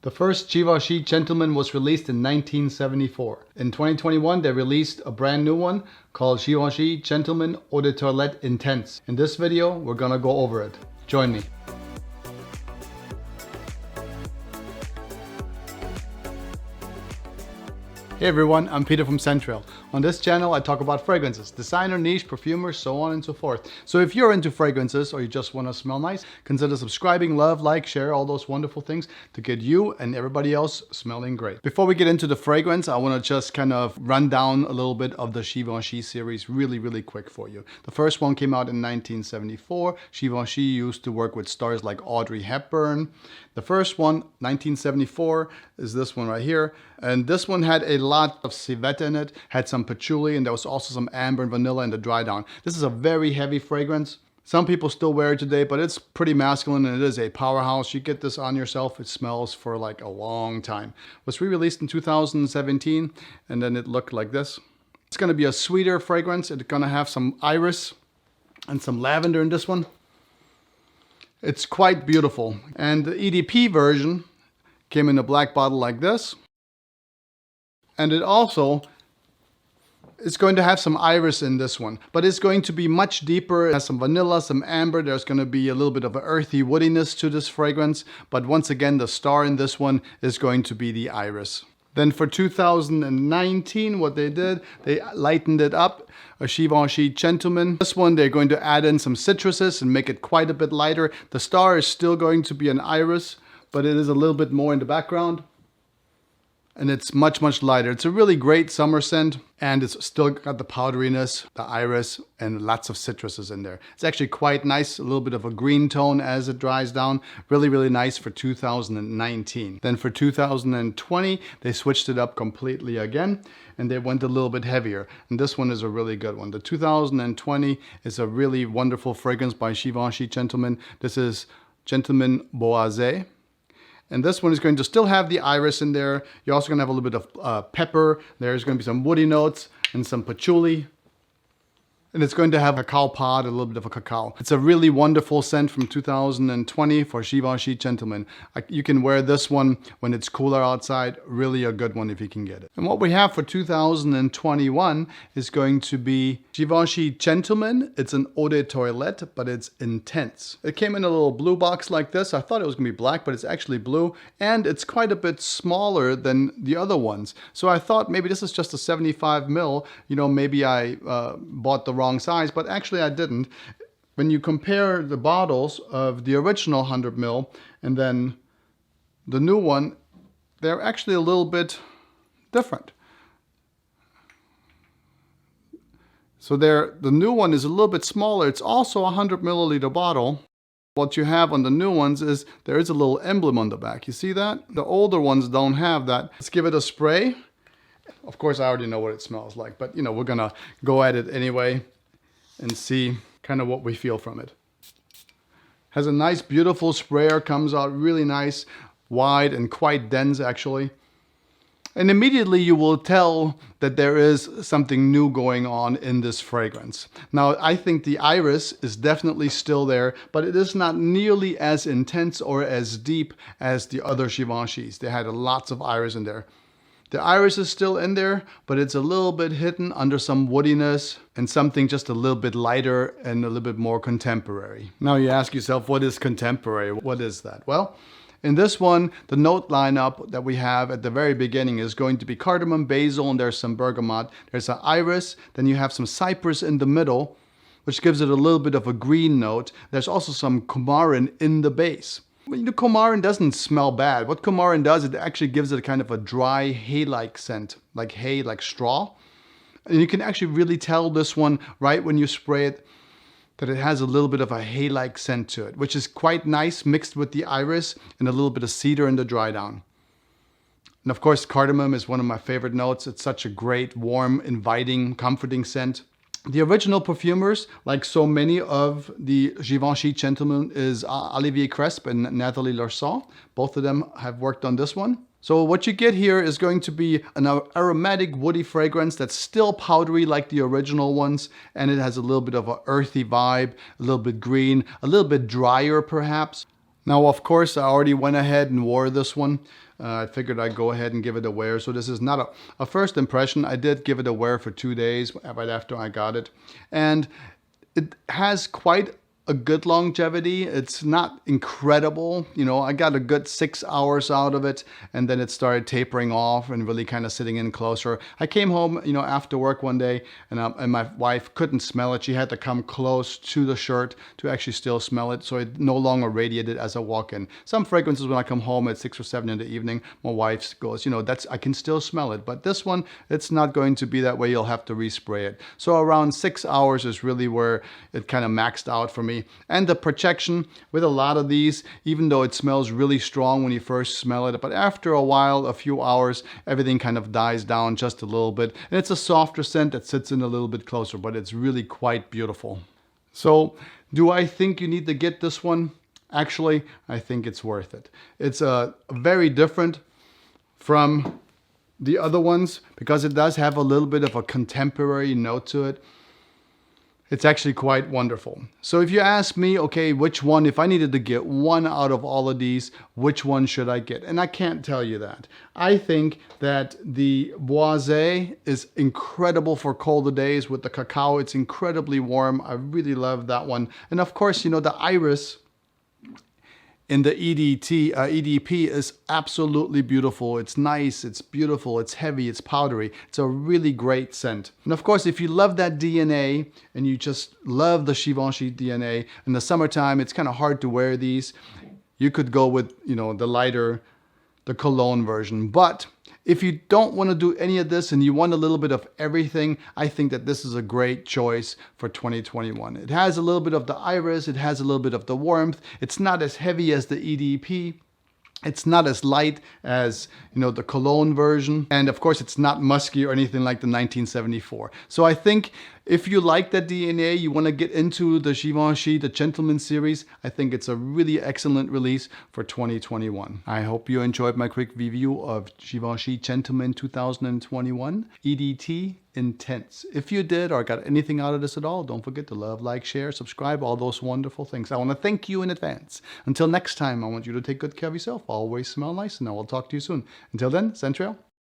The first Givenchy Gentleman was released in 1974. In 2021, they released a brand new one called Givenchy Gentleman Eau de Toilette Intense. In this video, we're gonna go over it. Join me. Hey everyone, I'm Peter from Central. On this channel I talk about fragrances, designer, niche, perfumers, so on and so forth. So if you're into fragrances or you just want to smell nice, consider subscribing, love, like, share, all those wonderful things to get you and everybody else smelling great. Before we get into the fragrance, I want to just kind of run down a little bit of the Givenchy series really quick for you. The first one came out in 1974. Givenchy used to work with stars like Audrey Hepburn. The first one, 1974, is this one right here. And this one had a lot of civet in it, had some patchouli, and there was also some amber and vanilla in the dry down. This is a very heavy fragrance. Some people still wear it today, but it's pretty masculine and it is a powerhouse. You get this on yourself, it smells for like a long time. It was re-released in 2017, and then it looked like this. It's gonna be a sweeter fragrance. It's gonna have some iris and some lavender in this one. It's quite beautiful. And the EDP version came in a black bottle like this. And it also is going to have some iris in this one, but it's going to be much deeper. It has some vanilla, some amber. There's going to be a little bit of an earthy woodiness to this fragrance. But once again, the star in this one is going to be the iris. Then for 2019, what they did, they lightened it up, a Givenchy Gentleman. This one, they're going to add in some citruses and make it quite a bit lighter. The star is still going to be an iris, but it is a little bit more in the background. And it's much lighter. It's a really great summer scent, and it's still got the powderiness, the iris, and lots of citruses in there. It's actually quite nice, a little bit of a green tone as it dries down. Really nice for 2019. Then for 2020, they switched it up completely again, and they went a little bit heavier. And this one is a really good one. The 2020 is a really wonderful fragrance by Givenchy Gentleman. This is Gentleman Boisé. And this one is going to still have the iris in there. You're also going to have a little bit of pepper. There's going to be some woody notes and some patchouli. And it's going to have a cacao pod, a little bit of a cacao. It's a really wonderful scent from 2020 for Givenchy Gentleman. You can wear this one when it's cooler outside. Really a good one if you can get it. And what we have for 2021 is going to be Givenchy Gentleman. It's an eau de toilette, but it's intense. It came in a little blue box like this. I thought it was going to be black, but it's actually blue. And it's quite a bit smaller than the other ones. So I thought maybe this is just a 75 ml. You know, maybe I bought the wrong size, but actually I didn't. When you compare the bottles of the original 100 ml and then the new one, they're actually a little bit different. So the new one is a little bit smaller. It's also a 100 milliliter bottle. What you have on the new ones is there is a little emblem on the back. You see that? The older ones don't have that. Let's give it a spray. Of course, I already know what it smells like, but you know, we're gonna go at it anyway and see kind of what we feel from it. Has a nice, beautiful sprayer, comes out really nice, wide and quite dense actually. And immediately you will tell that there is something new going on in this fragrance. Now, I think the iris is definitely still there, but it is not nearly as intense or as deep as the other Givenchys. They had lots of iris in there. The iris is still in there, but it's a little bit hidden under some woodiness and something just a little bit lighter and a little bit more contemporary. Now you ask yourself, what is contemporary? What is that? Well, in this one, the note lineup that we have at the very beginning is going to be cardamom, basil, and there's some bergamot. There's an iris, then you have some cypress in the middle, which gives it a little bit of a green note. There's also some coumarin in the base. You know, coumarin doesn't smell bad. What coumarin does, it actually gives it a kind of a dry hay-like scent, like hay, like straw. And you can actually really tell this one right when you spray it that it has a little bit of a hay-like scent to it, which is quite nice mixed with the iris and a little bit of cedar in the dry down. And of course, cardamom is one of my favorite notes. It's such a great, warm, inviting, comforting scent. The original perfumers, like so many of the Givenchy Gentlemen, is Olivier Cresp and Nathalie Larson. Both of them have worked on this one. So what you get here is going to be an aromatic woody fragrance that's still powdery like the original ones, and it has a little bit of an earthy vibe, a little bit green, a little bit drier perhaps. Now, of course, I already went ahead and wore this one. I figured I'd go ahead and give it a wear. So this is not a first impression. I did give it a wear for 2 days right after I got it. And it has quite a good longevity. It's not incredible. You know, I got a good 6 hours out of it, and then it started tapering off and really kind of sitting in closer. I came home, you know, after work one day, and my wife couldn't smell it. She had to come close to the shirt to actually still smell it, so it no longer radiated as I walk in. Some fragrances, when I come home at 6 or 7 in the evening, my wife goes, you know, I can still smell it. But this one, it's not going to be that way. You'll have to respray it. So around 6 hours is really where it kind of maxed out for me. And the protection with a lot of these, even though it smells really strong when you first smell it, but after a while, a few hours, everything kind of dies down just a little bit. And it's a softer scent that sits in a little bit closer, but it's really quite beautiful. So do I think you need to get this one? Actually, I think it's worth it. It's very different from the other ones because it does have a little bit of a contemporary note to it. It's actually quite wonderful. So if you ask me, okay, which one, if I needed to get one out of all of these, which one should I get? And I can't tell you that. I think that the Boisé is incredible for colder days with the cacao. It's incredibly warm. I really love that one. And of course, you know, the Iris in the EDP is absolutely beautiful. It's nice, it's beautiful, it's heavy, it's powdery. It's a really great scent. And of course, if you love that DNA and you just love the Givenchy DNA, in the summertime, it's kind of hard to wear these. You could go with, you know, the lighter, the cologne version. But if you don't want to do any of this and you want a little bit of everything, I think that this is a great choice for 2021. It has a little bit of the iris, it has a little bit of the warmth. It's not as heavy as the EDP. It's not as light as, you know, the cologne version. And of course, it's not musky or anything like the 1974. So I think if you like that DNA, you want to get into the Givenchy, the Gentleman series, I think it's a really excellent release for 2021. I hope you enjoyed my quick review of Givenchy Gentleman 2021 EDT Intense. If you did or got anything out of this at all, don't forget to love, like, share, subscribe, all those wonderful things. I want to thank you in advance. Until next time, I want you to take good care of yourself. Always smell nice, and I will talk to you soon. Until then, Centrail.